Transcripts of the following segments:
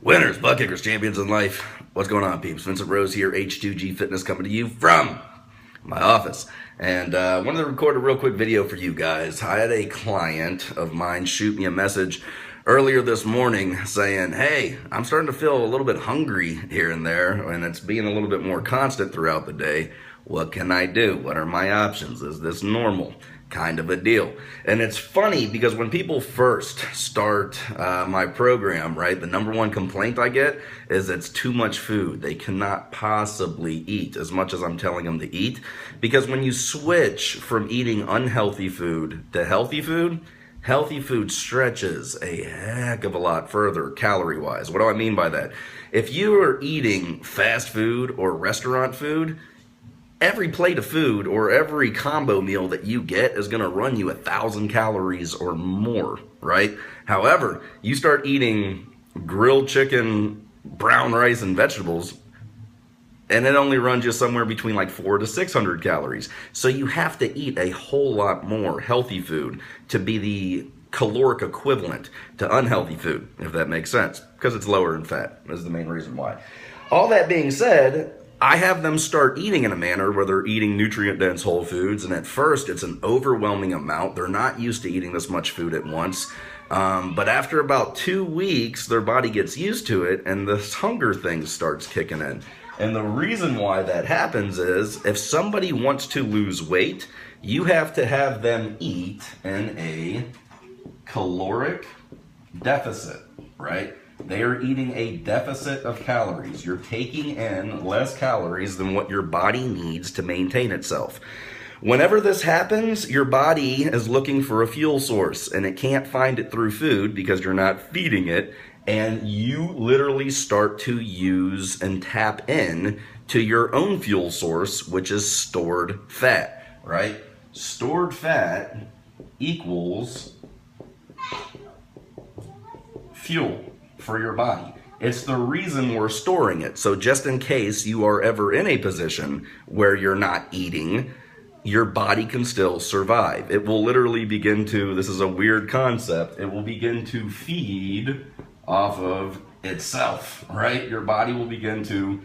Winners, butt kickers, champions in life. What's going on, peeps? Vincent Rose here, H2G Fitness, coming to you from my office. And wanted to record a real quick video for you guys. I had a client of mine shoot me a message earlier this morning saying, hey, I'm starting to feel a little bit hungry here and there, and it's being a little bit more constant throughout the day. What can I do? What are my options? Is this normal? Kind of a deal. And it's funny because when people first start my program, right, the number one complaint I get is it's too much food. They cannot possibly eat as much as I'm telling them to eat, because when you switch from eating unhealthy food to healthy food stretches a heck of a lot further calorie-wise. What do I mean by that? If you are eating fast food or restaurant food, every plate of food or every combo meal that you get is going to run you 1,000 calories or more, right? However, you start eating grilled chicken, brown rice, and vegetables, and it only runs you somewhere between like 400 to 600 calories. So you have to eat a whole lot more healthy food to be the caloric equivalent to unhealthy food, if that makes sense, because it's lower in fat is the main reason why. All that being said, I have them start eating in a manner where they're eating nutrient-dense whole foods, and at first it's an overwhelming amount. They're not used to eating this much food at once, but after about 2 weeks, their body gets used to it, and this hunger thing starts kicking in. And the reason why that happens is if somebody wants to lose weight, you have to have them eat in a caloric deficit, right? They are eating a deficit of calories. You're taking in less calories than what your body needs to maintain itself. Whenever this happens, your body is looking for a fuel source, and it can't find it through food because you're not feeding it, and you literally start to use and tap in to your own fuel source, which is stored fat, right? Stored fat equals fuel for your body. It's the reason we're storing it. So just in case you are ever in a position where you're not eating, your body can still survive. It will literally begin to, this is a weird concept, it will begin to feed off of itself, right? Your body will begin to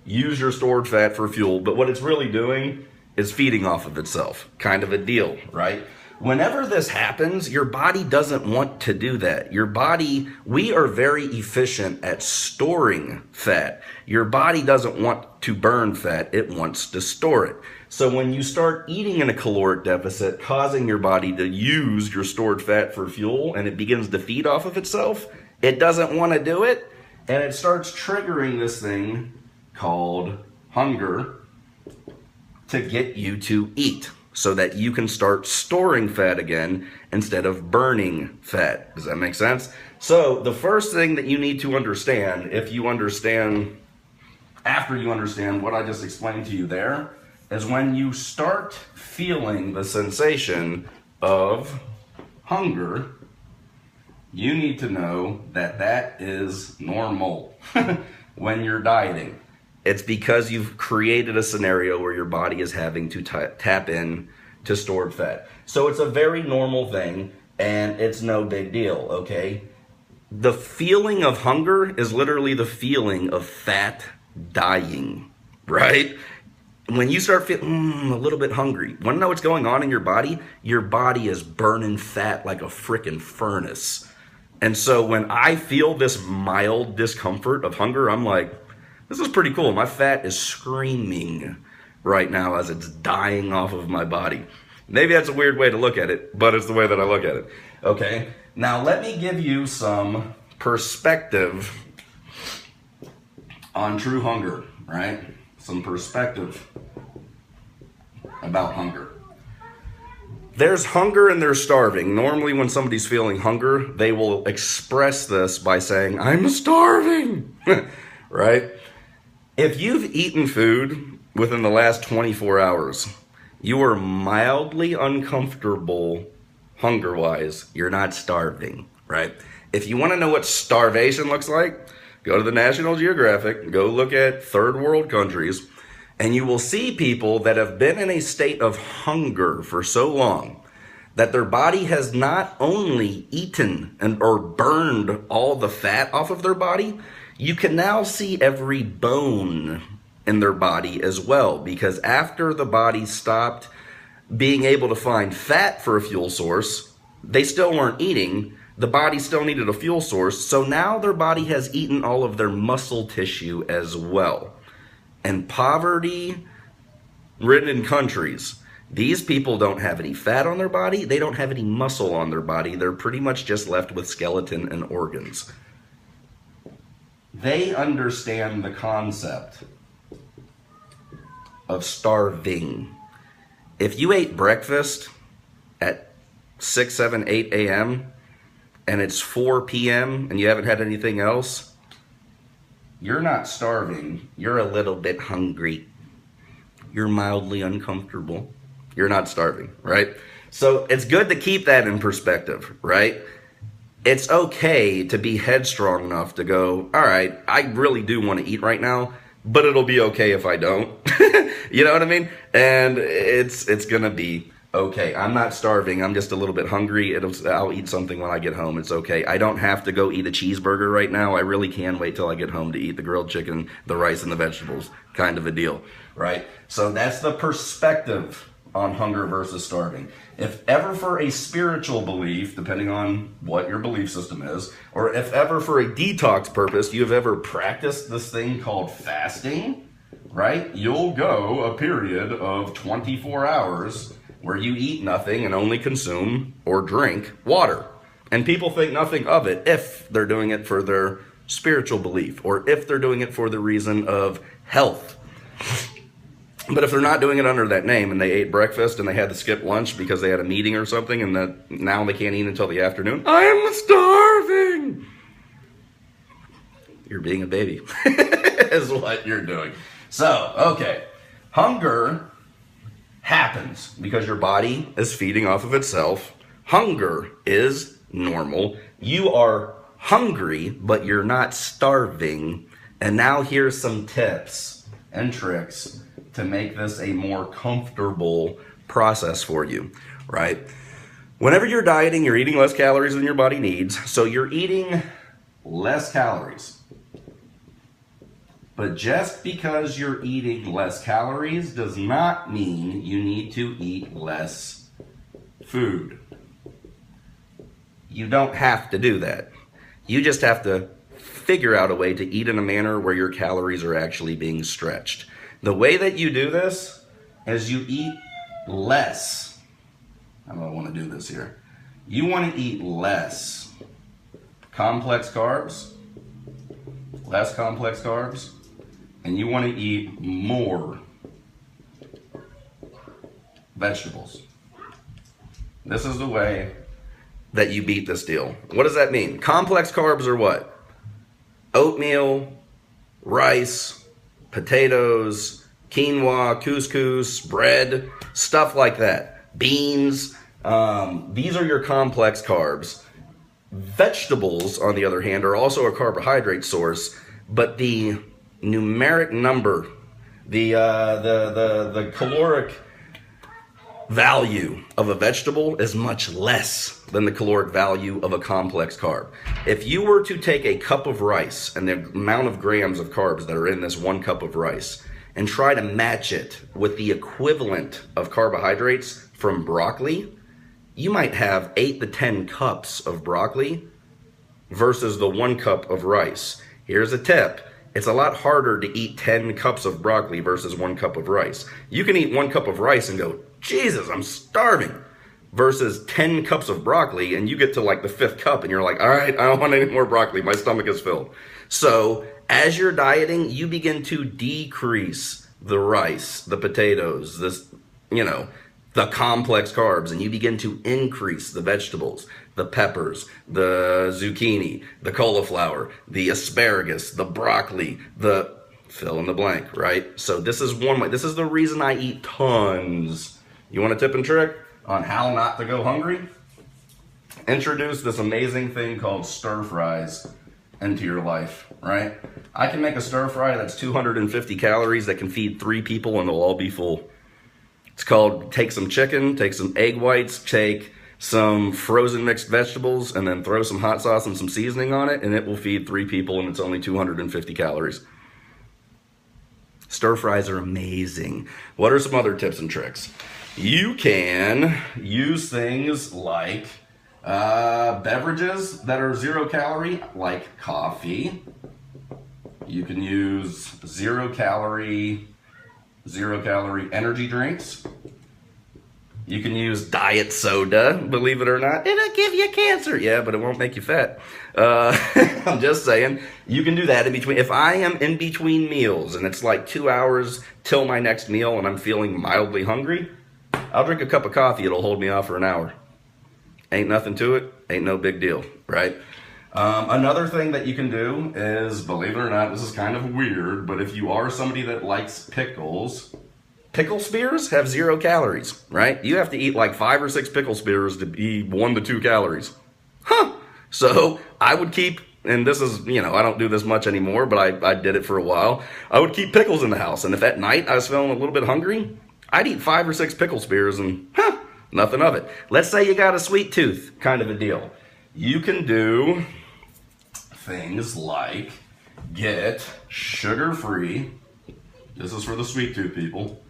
use your stored fat for fuel, but what it's really doing is feeding off of itself. Kind of a deal, right? Whenever this happens, your body doesn't want to do that. Your body, we are very efficient at storing fat. Your body doesn't want to burn fat, it wants to store it. So when you start eating in a caloric deficit, causing your body to use your stored fat for fuel, and it begins to feed off of itself, it doesn't want to do it, and it starts triggering this thing called hunger to get you to eat, so that you can start storing fat again instead of burning fat. Does that make sense? So the first thing that you need to understand, after you understand what I just explained to you there, is when you start feeling the sensation of hunger, you need to know that that is normal when you're dieting. It's because you've created a scenario where your body is having to tap in to stored fat. So it's a very normal thing, and it's no big deal, okay? The feeling of hunger is literally the feeling of fat dying, right? When you start feeling a little bit hungry, want to know what's going on in your body? Your body is burning fat like a freaking furnace. And so when I feel this mild discomfort of hunger, I'm like, this is pretty cool. My fat is screaming right now as it's dying off of my body. Maybe that's a weird way to look at it, but it's the way that I look at it. Okay, now let me give you some perspective on true hunger, right? Some perspective about hunger. There's hunger and there's starving. Normally when somebody's feeling hunger, they will express this by saying, I'm starving, right? If you've eaten food within the last 24 hours, you are mildly uncomfortable hunger-wise, you're not starving, right? If you want to know what starvation looks like, go to the National Geographic, go look at third world countries, and you will see people that have been in a state of hunger for so long that their body has not only eaten or burned all the fat off of their body, you can now see every bone in their body as well, because after the body stopped being able to find fat for a fuel source, they still weren't eating. The body still needed a fuel source, so now their body has eaten all of their muscle tissue as well. And poverty-ridden countries, these people don't have any fat on their body, they don't have any muscle on their body, they're pretty much just left with skeleton and organs. They understand the concept of starving. If you ate breakfast at 6, 7, 8 a.m., and it's 4 p.m. and you haven't had anything else, you're not starving. You're a little bit hungry. You're mildly uncomfortable. You're not starving, right? So it's good to keep that in perspective, right? It's okay to be headstrong enough to go, all right, I really do want to eat right now, but it'll be okay if I don't. You know what I mean? And it's going to be okay. I'm not starving. I'm just a little bit hungry. I'll eat something when I get home. It's okay. I don't have to go eat a cheeseburger right now. I really can wait till I get home to eat the grilled chicken, the rice, and the vegetables, kind of a deal, right? So that's the perspective on hunger versus starving. If ever for a spiritual belief, depending on what your belief system is, or if ever for a detox purpose, you have ever practiced this thing called fasting, right? You'll go a period of 24 hours where you eat nothing and only consume or drink water. And people think nothing of it if they're doing it for their spiritual belief or if they're doing it for the reason of health. But if they're not doing it under that name and they ate breakfast and they had to skip lunch because they had a meeting or something and that now they can't eat until the afternoon, I am starving. You're being a baby is what you're doing. So, okay, hunger happens because your body is feeding off of itself. Hunger is normal. You are hungry, but you're not starving. And now here's some tips and tricks to make this a more comfortable process for you, right? Whenever you're dieting, you're eating less calories than your body needs, so you're eating less calories. But just because you're eating less calories does not mean you need to eat less food. You don't have to do that. You just have to figure out a way to eat in a manner where your calories are actually being stretched. The way that you do this is you eat less. How do I want to do this here? You want to eat less complex carbs, and you want to eat more vegetables. This is the way that you beat this deal. What does that mean? Complex carbs are what? Oatmeal, rice, potatoes, quinoa, couscous, bread, stuff like that. Beans. These are your complex carbs. Vegetables, on the other hand, are also a carbohydrate source, but the numeric number, the caloric value of a vegetable is much less than the caloric value of a complex carb. If you were to take a cup of rice and the amount of grams of carbs that are in this 1 cup of rice and try to match it with the equivalent of carbohydrates from broccoli, you might have 8 to 10 cups of broccoli versus the 1 cup of rice. Here's a tip. It's a lot harder to eat 10 cups of broccoli versus 1 cup of rice. You can eat 1 cup of rice and go, Jesus, I'm starving, versus 10 cups of broccoli, and you get to like the 5th cup and you're like, all right, I don't want any more broccoli. My stomach is filled. So as you're dieting, you begin to decrease the rice, the potatoes, the complex carbs, and you begin to increase the vegetables, the peppers, the zucchini, the cauliflower, the asparagus, the broccoli, the fill in the blank, right? So this is one way. This is the reason I eat tons. You want a tip and trick on how not to go hungry? Introduce this amazing thing called stir fries into your life, right? I can make a stir fry that's 250 calories that can feed 3 people and they'll all be full. It's called, take some chicken, take some egg whites, take some frozen mixed vegetables, and then throw some hot sauce and some seasoning on it, and it will feed 3 people, and it's only 250 calories. Stir fries are amazing. What are some other tips and tricks? You can use things like beverages that are 0 calorie, like coffee. You can use 0 calorie energy drinks. You can use diet soda, believe it or not. It'll give you cancer. Yeah, but it won't make you fat. I'm just saying, you can do that in between. If I am in between meals and it's like 2 hours till my next meal and I'm feeling mildly hungry, I'll drink a cup of coffee. It'll hold me off for an hour. Ain't nothing to it. Ain't no big deal, right? Another thing that you can do is, believe it or not, this is kind of weird, but if you are somebody that likes pickles, pickle spears have 0 calories, right? You have to eat like 5 or 6 pickle spears to be 1 to 2 calories. Huh. So I would keep, and this is, I don't do this much anymore, but I did it for a while. I would keep pickles in the house. And if at night I was feeling a little bit hungry, I'd eat 5 or 6 pickle spears and nothing of it. Let's say you got a sweet tooth kind of a deal. You can do things like get sugar-free. This is for the sweet tooth people.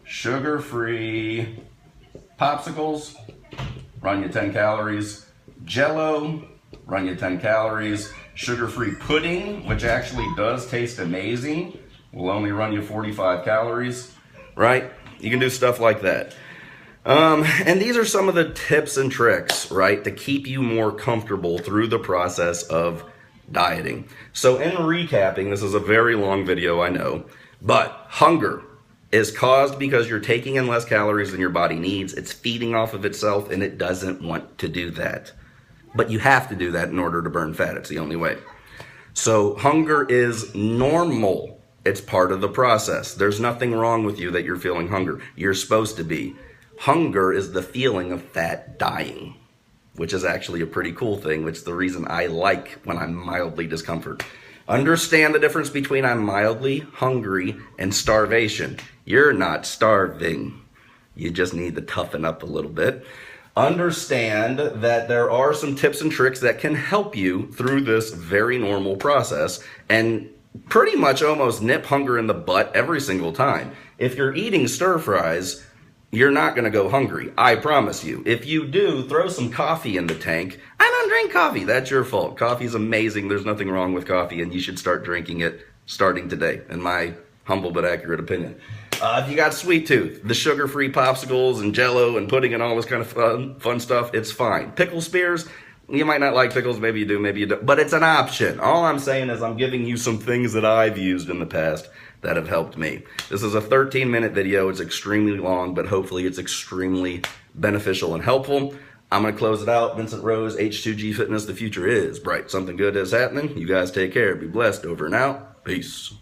Sugar-free popsicles, run you 10 calories. Jell-O, run you 10 calories. Sugar-free pudding, which actually does taste amazing, will only run you 45 calories, right? You can do stuff like that. And these are some of the tips and tricks, right, to keep you more comfortable through the process of dieting. So in recapping, this is a very long video, I know, but hunger is caused because you're taking in less calories than your body needs. It's feeding off of itself, and it doesn't want to do that. But you have to do that in order to burn fat. It's the only way. So hunger is normal. It's part of the process. There's nothing wrong with you that you're feeling hunger. You're supposed to be. Hunger is the feeling of fat dying, which is actually a pretty cool thing, which is the reason I like when I'm mildly discomfort. Understand the difference between I'm mildly hungry and starvation. You're not starving. You just need to toughen up a little bit. Understand that there are some tips and tricks that can help you through this very normal process and pretty much almost nip hunger in the butt every single time. If you're eating stir fries, you're not going to go hungry. I promise you. If you do, throw some coffee in the tank. I don't drink coffee. That's your fault. Coffee's amazing. There's nothing wrong with coffee, and you should start drinking it starting today, in my humble but accurate opinion. If you got sweet tooth, the sugar-free popsicles and Jell-O and pudding and all this kind of fun stuff, it's fine. Pickle spears, you might not like pickles. Maybe you do, maybe you don't. But it's an option. All I'm saying is I'm giving you some things that I've used in the past that have helped me. This is a 13-minute video. It's extremely long, but hopefully it's extremely beneficial and helpful. I'm going to close it out. Vincent Rose, H2G Fitness. The future is bright. Something good is happening. You guys take care. Be blessed. Over and out. Peace.